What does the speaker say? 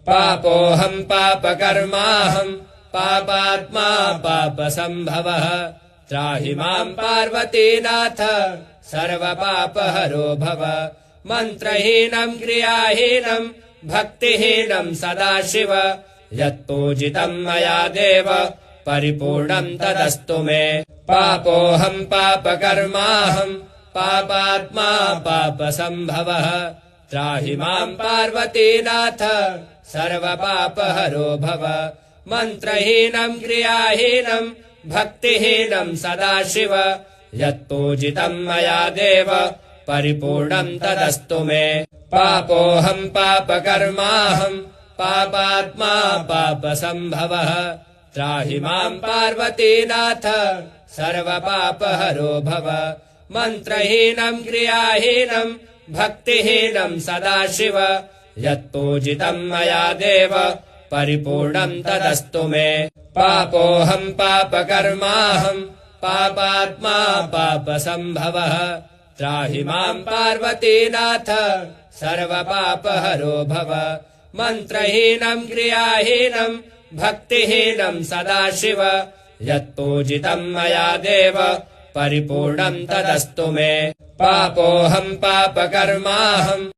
पापोऽहम् पापकर्माहम् पापात्मा पापसम्भवः त्राहि माम् पार्वतीनाथ सर्वपापहरो भव मन्त्रहीनम् क्रियाहीनम् भक्तिहीनम् सदाशिव यत्पूजितम् मया देव परिपूर्णम् तदस्तु मे पापोऽहम् पापकर्माहम् पापात्मा पापसम्भवः त्राहि माम् पार्वतीनाथ सर्वपापहरो भव मन्त्रहीनम् क्रियाहीनम् भक्तिहीनम् सदाशिव यत्पूजितम् मया देव परिपूर्णम् तदस्तु मे पापोऽहम् पापकर्माहम् पापात्मा पापसम्भवः त्राहि माम् पार्वतीनाथ सर्वपापहरो भव मन्त्रहीनम् क्रियाहीनम् भक्तिहीनम् सदाशिव यत्पूजितम् मया देव परिपूर्णम् तदस्तु मे पापोऽहम् पापकर्माहम् पापात्मा पापसम्भवः त्राहि माम् पार्वतीनाथ सर्वपापहरो भव मन्त्रहीनम् क्रियाहीनम् भक्तिहीनम् सदाशिव यत्पूजितम् मया देव परिपूर्णम् तदस्तु मे पापोऽहम् पापकर्माहम्